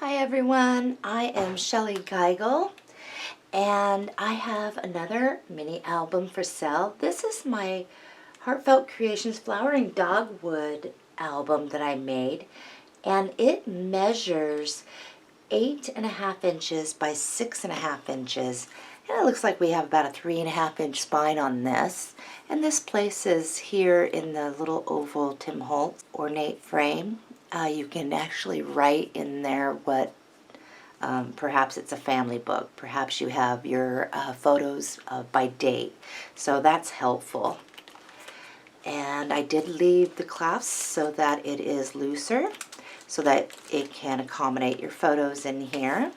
Hi everyone, I am Shellie Geigle and I have another mini album for sale. This is my Heartfelt Creations Flowering Dogwood album that I made, and it measures 8.5 inches by 6.5 inches, and it looks like we have about a 3.5 inch spine on this. And this places here in the little oval Tim Holtz ornate frame. You can actually write in there what perhaps it's a family book. Perhaps you have your photos by date. So that's helpful. And I did leave the clasps so that it is looser, so that it can accommodate your photos in here.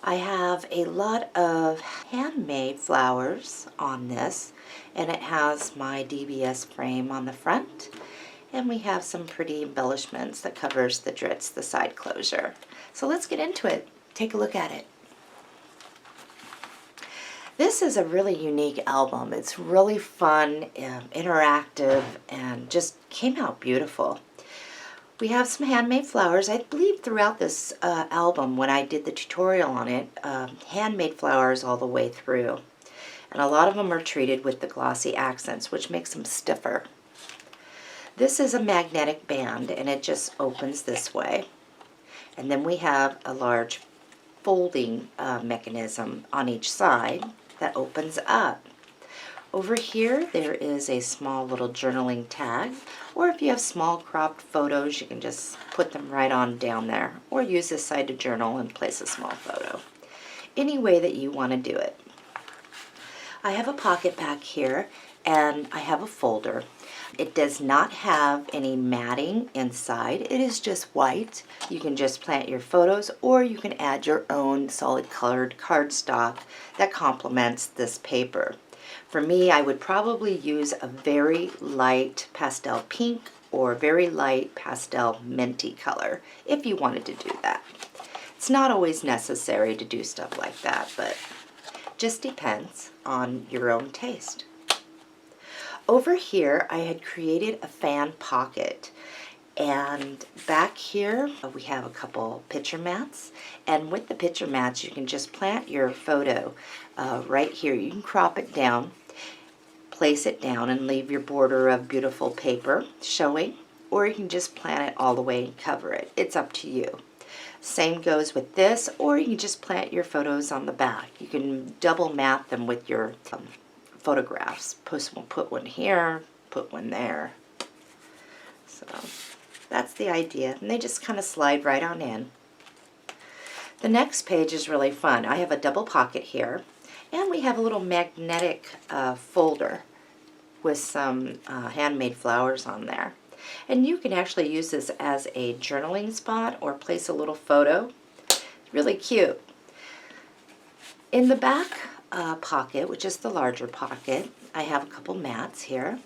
I have a lot of handmade flowers on this, and it has my DBS frame on the front. And we have some pretty embellishments that covers the dritz, the side closure. So let's get into it. Take a look at it. This is a really unique album. It's really fun, interactive, and just came out beautiful. We have some handmade flowers. I believe throughout this album, when I did the tutorial on it, handmade flowers all the way through. And a lot of them are treated with the glossy accents, which makes them stiffer. This is a magnetic band, and it just opens this way. And then we have a large folding mechanism on each side that opens up. Over here, there is a small little journaling tag, or if you have small cropped photos, you can just put them right on down there, or use this side to journal and place a small photo. Any way that you want to do it. I have a pocket back here, and I have a folder. It does not have any matting inside. It is just white. You can just plant your photos, or you can add your own solid colored cardstock that complements this paper. For me, I would probably use a very light pastel pink or very light pastel minty color if you wanted to do that. It's not always necessary to do stuff like that, but just depends on your own taste. Over here, I had created a fan pocket, and back here we have a couple picture mats, and with the picture mats you can just plant your photo right here. You can crop it down, place it down, and leave your border of beautiful paper showing, or you can just plant it all the way and cover it. It's up to you. Same goes with this, or you can just plant your photos on the back. You can double mat them with your photographs. Put one here, put one there. So that's the idea, and they just kind of slide right on in. The next page is really fun. I have a double pocket here, and we have a little magnetic folder with some handmade flowers on there. And you can actually use this as a journaling spot or place a little photo. Really cute. In the back pocket, which is the larger pocket, I have a couple mats here.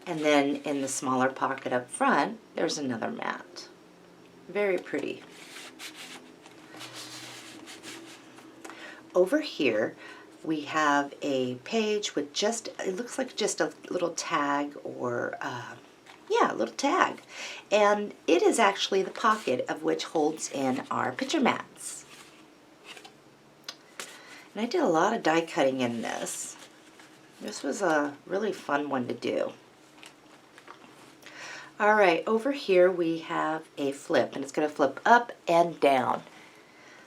And then in the smaller pocket up front, there's another mat. Very pretty. Over here, we have a page with just, it looks like just a little tag, or yeah, a little tag. And it is actually the pocket of which holds in our picture mats. And I did a lot of die cutting in this. This was a really fun one to do. All right, over here we have a flip, and it's going to flip up and down.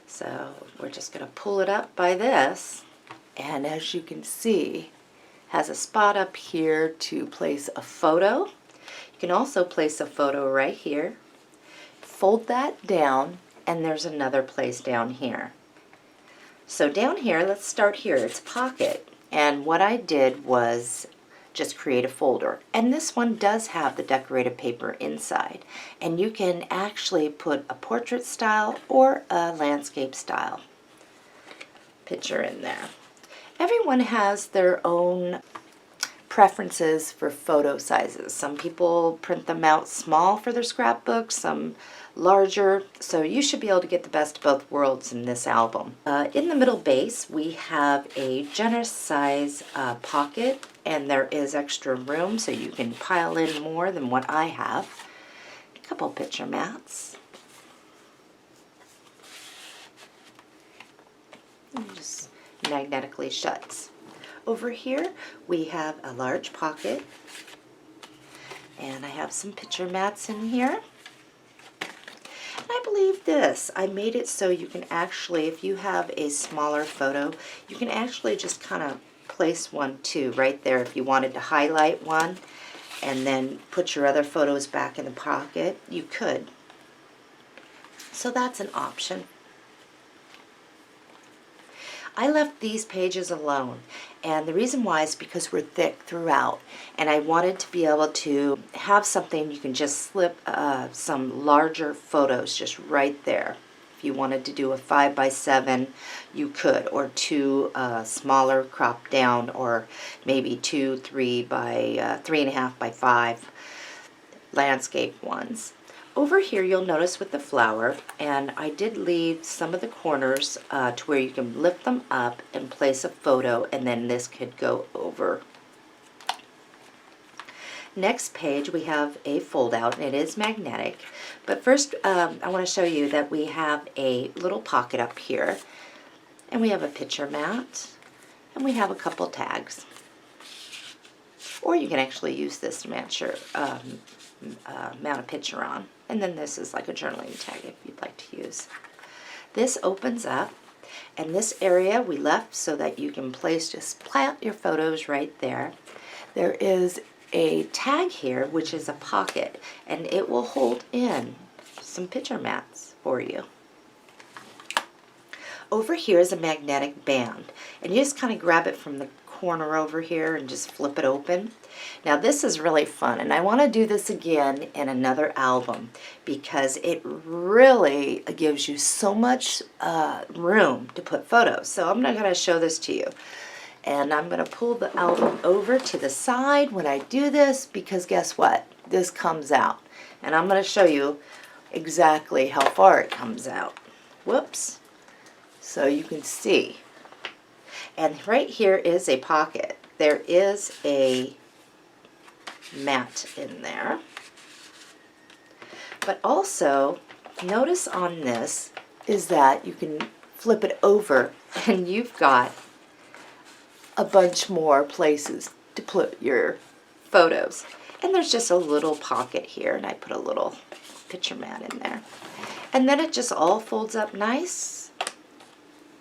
So we're just going to pull it up by this, and as you can see, has a spot up here to place a photo. You can also place a photo right here. Fold that down, and there's another place down here. So down here, let's start here. It's a pocket, and what I did was just create a folder. And this one does have the decorated paper inside, and you can actually put a portrait style or a landscape style picture in there. Everyone has their own preferences for photo sizes. Some people print them out small for their scrapbooks, some larger, so you should be able to get the best of both worlds in this album. In the middle base, we have a generous size pocket, and there is extra room, so you can pile in more than what I have. a couple picture mats. And just magnetically shuts. Over here we have a large pocket, and I have some picture mats in here. And I believe this, I made it so you can actually, if you have a smaller photo, you can actually just kind of place one too right there if you wanted to highlight one and then put your other photos back in the pocket, you could. So that's an option. I left these pages alone, and the reason why is because we're thick throughout, and I wanted to be able to have something you can just slip some larger photos just right there. If you wanted to do a 5x7, you could, or two smaller cropped down, or maybe 3.5 by 5 landscape ones. Over here you'll notice with the flower, and I did leave some of the corners to where you can lift them up and place a photo, and then this could go over. Next page we have a fold out, and it is magnetic. But first I want to show you that we have a little pocket up here, and we have a picture mat, and we have a couple tags. Or you can actually use this to match your mount a picture on. And then this is like a journaling tag if you'd like to use. This opens up, and this area we left so that you can just plant your photos right there. There is a tag here which is a pocket, and it will hold in some picture mats for you. Over here is a magnetic band, and you just kind of grab it from the corner over here and just flip it open. Now this is really fun, and I want to do this again in another album because it really gives you so much room to put photos. So I'm not going to show this to you, and I'm going to pull the album over to the side when I do this, because guess what? This comes out, and I'm going to show you exactly how far it comes out. Whoops. So you can see. And right here is a pocket. There is a mat in there. But also, notice on this is that you can flip it over, and you've got a bunch more places to put your photos. And there's just a little pocket here, and I put a little picture mat in there. And then it just all folds up nice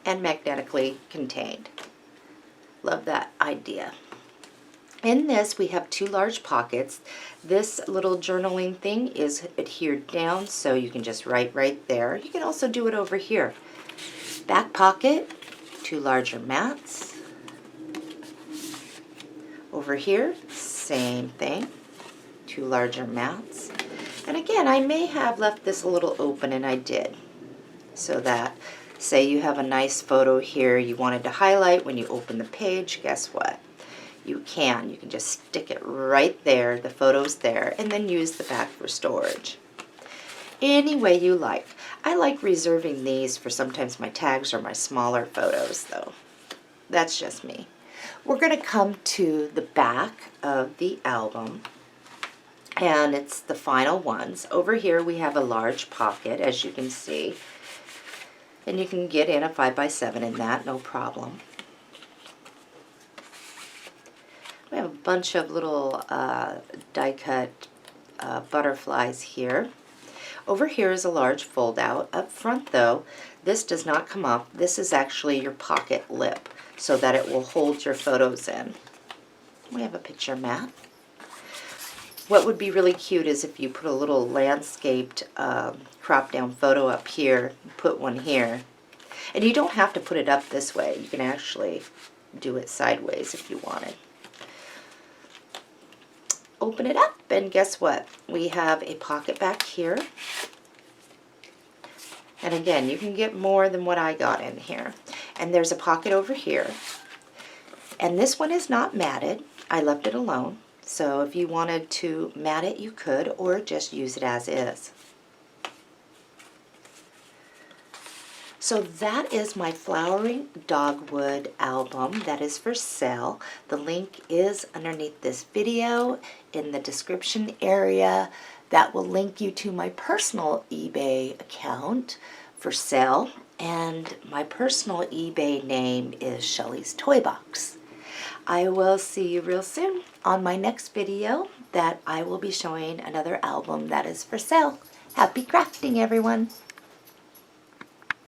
and magnetically contained. Love that idea. In this we have two large pockets. This little journaling thing is adhered down, so you can just write right there. You can also do it over here. Back pocket, two larger mats. Over here, same thing, two larger mats. And again, I may have left this a little open, and I did, so that say you have a nice photo here you wanted to highlight when you open the page, guess what? You can just stick it right there, the photo's there, and then use the back for storage. Any way you like. I like reserving these for sometimes my tags or my smaller photos though. That's just me. We're going to come to the back of the album, and it's the final ones. Over here we have a large pocket, as you can see. And you can get in a 5x7 in that, no problem. We have a bunch of little die-cut butterflies here. Over here is a large fold-out. Up front, though, this does not come up. This is actually your pocket lip, so that it will hold your photos in. We have a picture mat. What would be really cute is if you put a little landscaped crop down photo up here, put one here. And you don't have to put it up this way. You can actually do it sideways if you wanted. Open it up, and guess what? We have a pocket back here. And again, you can get more than what I got in here. And there's a pocket over here. And this one is not matted. I left it alone. So if you wanted to mat it, you could, or just use it as is. So that is my Flowering Dogwood album that is for sale. The link is underneath this video in the description area. that will link you to my personal eBay account for sale, and my personal eBay name is Shellie's Toy Box. I will see you real soon on my next video that I will be showing another album that is for sale. Happy crafting, everyone!